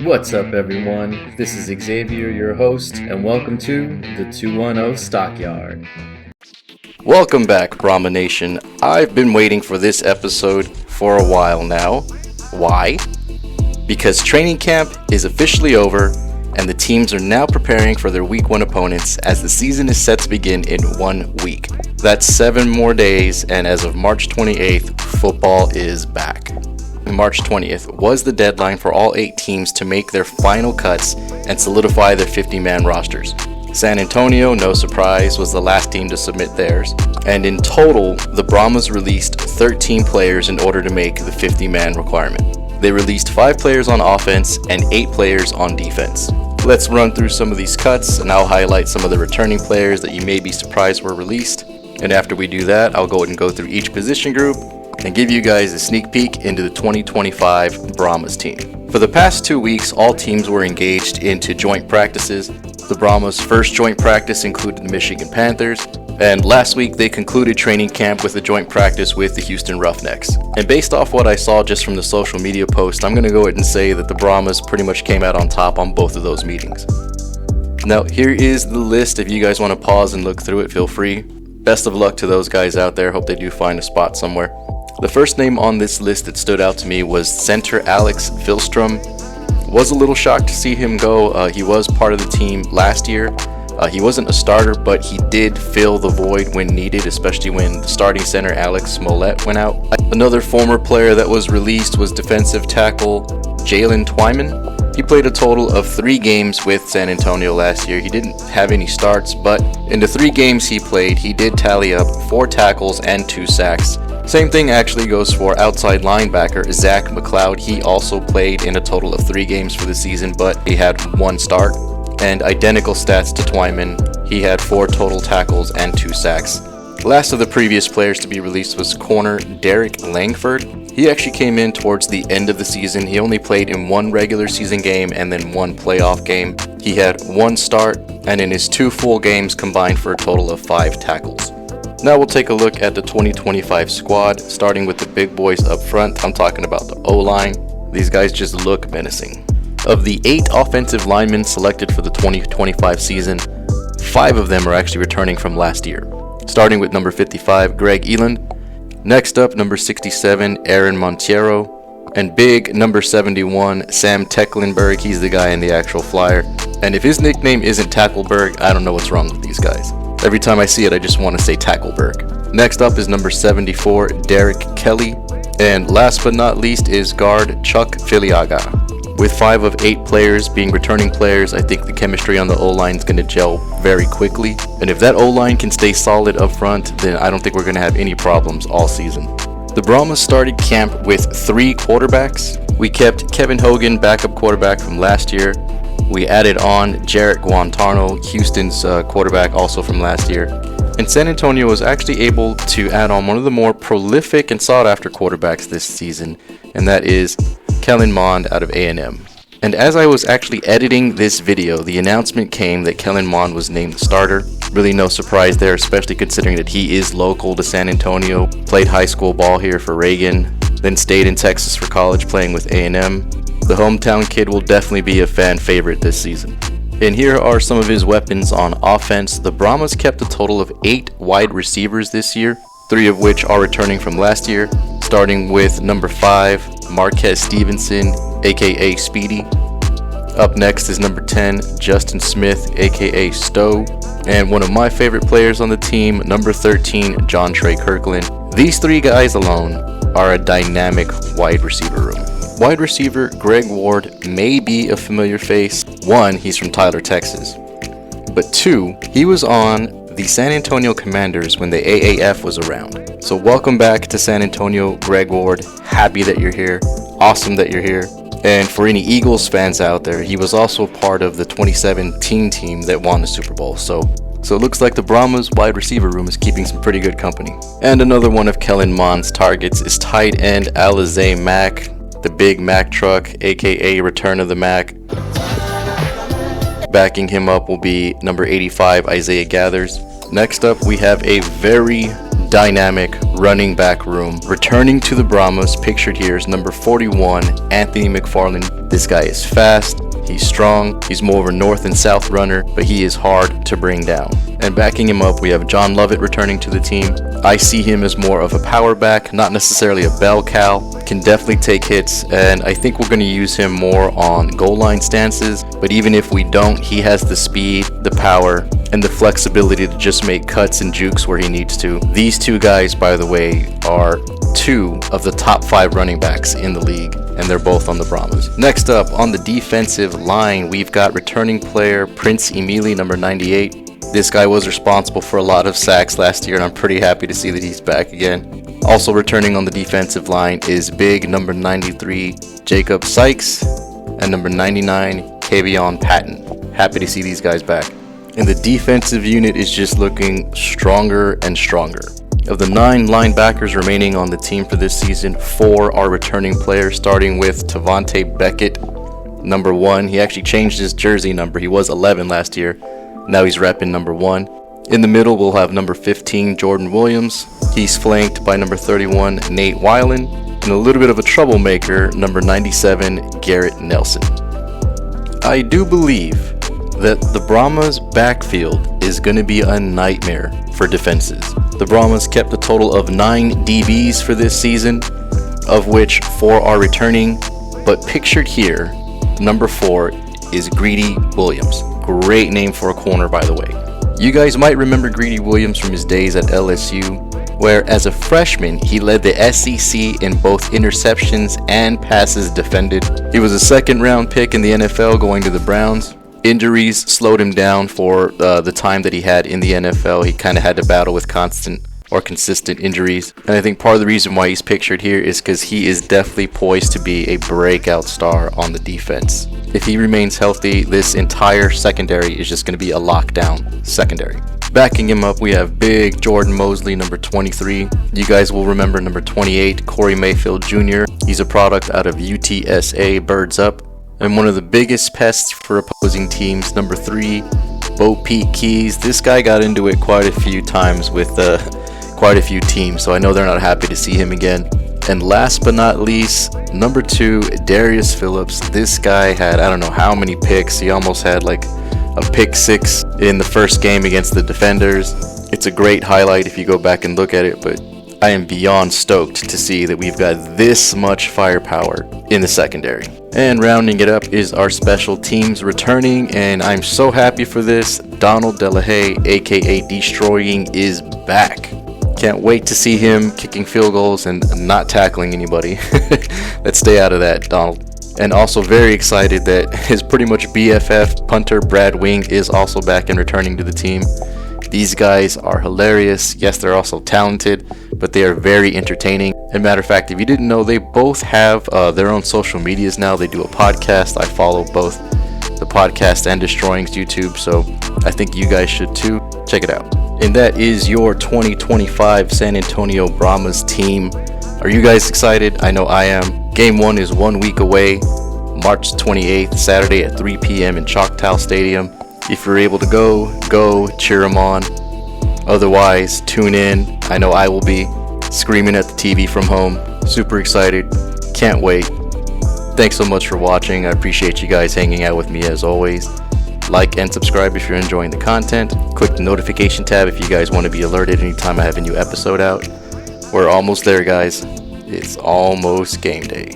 What's up, everyone? This is Xavier, your host, and welcome to the 210 Stockyard. Welcome back, Brahma Nation. I've been waiting for this episode for a while now. Why? Because training camp is officially over, and the teams are now preparing for their Week 1 opponents as the season is set to begin in 1 week. That's 7 more days, and as of March 28th, football is back. March 20th was the deadline for all 8 teams to make their final cuts and solidify their 50-man rosters. San Antonio, no surprise, was the last team to submit theirs, and in total, the Brahmas released 13 players in order to make the 50-man requirement. They released 5 players on offense and 8 players on defense. Let's run through some of these cuts, and I'll highlight some of the returning players that you may be surprised were released. And after we do that, I'll go ahead and go through each position group and give you guys a sneak peek into the 2025 Brahmas team. For the past 2 weeks, all teams were engaged into joint practices. The Brahmas' first joint practice included the Michigan Panthers, and last week they concluded training camp with a joint practice with the Houston Roughnecks. And based off what I saw just from the social media post, I'm going to go ahead and say that the Brahmas pretty much came out on top on both of those meetings. Now, here is the list. If you guys want to pause and look through it, feel free. Best of luck to those guys out there. Hope they do find a spot somewhere. The first name on this list that stood out to me was center Alex Filstrom. Was a little shocked to see him go. He was part of the team last year. He wasn't a starter, but he did fill the void when needed, especially when the starting center Alex Smollett went out. Another former player that was released was defensive tackle Jalen Twyman. He played a total of 3 games with San Antonio last year. He didn't have any starts, but in the 3 games he played, he did tally up 4 tackles and 2 sacks. Same thing actually goes for outside linebacker Zach McLeod. He also played in a total of 3 games for the season, but he had 1 start. And identical stats to Twyman, he had 4 total tackles and 2 sacks. Last of the previous players to be released was corner Derek Langford. He actually came in towards the end of the season. He only played in 1 regular season game and then 1 playoff game. He had 1 start, and in his 2 full games combined for a total of 5 tackles. Now we'll take a look at the 2025 squad, starting with the big boys up front. I'm talking about the O-line. These guys just look menacing. Of the 8 offensive linemen selected for the 2025 season, 5 of them are actually returning from last year. Starting with number 55, Greg Eland. Next up, number 67, Aaron Monteiro. And big number 71, Sam Tecklenburg. He's the guy in the actual flyer. And if his nickname isn't Tackleberg, I don't know what's wrong with these guys. Every time I see it, I just want to say Tackleberg. Next up is number 74, Derek Kelly. And last but not least is guard Chuck Filiaga. With 5 of 8 players being returning players, I think the chemistry on the O-line is going to gel very quickly. And if that O-line can stay solid up front, then I don't think we're going to have any problems all season. The Brahmas started camp with 3 quarterbacks. We kept Kevin Hogan, backup quarterback from last year. We added on Jarrett Guantarno, Houston's quarterback, also from last year. And San Antonio was actually able to add on one of the more prolific and sought-after quarterbacks this season, and that is Kellen Mond out of A&M. And as I was actually editing this video, the announcement came that Kellen Mond was named the starter. Really no surprise there, especially considering that he is local to San Antonio, played high school ball here for Reagan, then stayed in Texas for college playing with A&M. The hometown kid will definitely be a fan favorite this season. And here are some of his weapons on offense. The Brahmas kept a total of 8 wide receivers this year, 3 of which are returning from last year, starting with number 5, Marquez Stevenson, aka Speedy. Up next is number 10, Justin Smith, aka Stowe. And one of my favorite players on the team, number 13, John Trey Kirkland. These 3 guys alone are a dynamic wide receiver room. Wide receiver Greg Ward may be a familiar face. 1, he's from Tyler, Texas. But 2, he was on the San Antonio Commanders when the AAF was around. So welcome back to San Antonio, Greg Ward. Happy that you're here. Awesome that you're here. And for any Eagles fans out there, he was also part of the 2017 team that won the Super Bowl. So it looks like the Brahmas wide receiver room is keeping some pretty good company. And another one of Kellen Mond's targets is tight end Alize Mack, the big Mack truck, aka Return of the Mack. Backing him up will be number 85, Isaiah Gathers. Next up, we have a very dynamic running back room. Returning to the Brahmas, pictured here is number 41, Anthony McFarland. This guy is fast, he's strong, he's more of a north and south runner, but he is hard to bring down. And backing him up, we have John Lovett returning to the team. I see him as more of a power back, not necessarily a bell cow. Can definitely take hits, and I think we're going to use him more on goal line stances. But even if we don't, he has the speed, the power, and the flexibility to just make cuts and jukes where he needs to. These two guys, by the way, are two of the top 5 running backs in the league, and they're both on the Brahmas. Next up, on the defensive line, we've got returning player Prince Emili, number 98. This guy was responsible for a lot of sacks last year, and I'm pretty happy to see that he's back again. Also returning on the defensive line is big number 93 Jacob Sykes and number 99 Kavion Patton. Happy to see these guys back. And the defensive unit is just looking stronger and stronger. Of the 9 linebackers remaining on the team for this season, 4 are returning players, starting with Tavante Beckett, number 1. He actually changed his jersey number. He was 11 last year. Now he's repping number 1. In the middle, we'll have number 15, Jordan Williams. He's flanked by number 31, Nate Weiland, and a little bit of a troublemaker, number 97, Garrett Nelson. I do believe that the Brahmas' backfield is going to be a nightmare for defenses. The Brahmas kept a total of 9 DBs for this season, of which 4 are returning, but pictured here, number 4 is Greedy Williams. Great name for a corner, by the way. You guys might remember Greedy Williams from his days at LSU, where as a freshman, he led the SEC in both interceptions and passes defended. He was a second-round pick in the NFL going to the Browns. Injuries slowed him down for the time that he had in the NFL. He kind of had to battle with consistent injuries. And I think part of the reason why he's pictured here is because he is definitely poised to be a breakout star on the defense. If he remains healthy, this entire secondary is just going to be a lockdown secondary. Backing him up, we have big Jordan Mosley, number 23. You guys will remember number 28, Corey Mayfield Jr. He's a product out of UTSA Birds Up. And one of the biggest pests for opposing teams, number 3, Bo Peep Keys. This guy got into it quite a few times with quite a few teams, so I know they're not happy to see him again. And last but not least, number 2, Darius Phillips. This guy had, I don't know how many picks. He almost had like a pick 6 in the first game against the Defenders. It's a great highlight if you go back and look at it, but I am beyond stoked to see that we've got this much firepower in the secondary. And rounding it up is our special teams returning, and I'm so happy for this. Donald Delahaye, aka Destroying, is back. Can't wait to see him kicking field goals and not tackling anybody. Let's stay out of that, Donald. And also very excited that his pretty much BFF punter Brad Wing is also back and returning to the team. These guys are hilarious. Yes, they're also talented, but they are very entertaining. And matter of fact, if you didn't know, they both have their own social medias now. They do a podcast. I follow both the podcast and Destroying's YouTube, so I think you guys should too. Check it out. And that is your 2025 San Antonio Brahmas team. Are you guys excited? I know I am. Game 1 is 1 week away, March 28th, Saturday at 3 p.m. in Choctaw Stadium. If you're able to go cheer them on. Otherwise, tune in. I know I will be screaming at the TV from home. Super excited. Can't wait. Thanks so much for watching. I appreciate you guys hanging out with me as always. Like and subscribe if you're enjoying the content. Click the notification tab if you guys want to be alerted anytime I have a new episode out. We're almost there, guys. It's almost game day.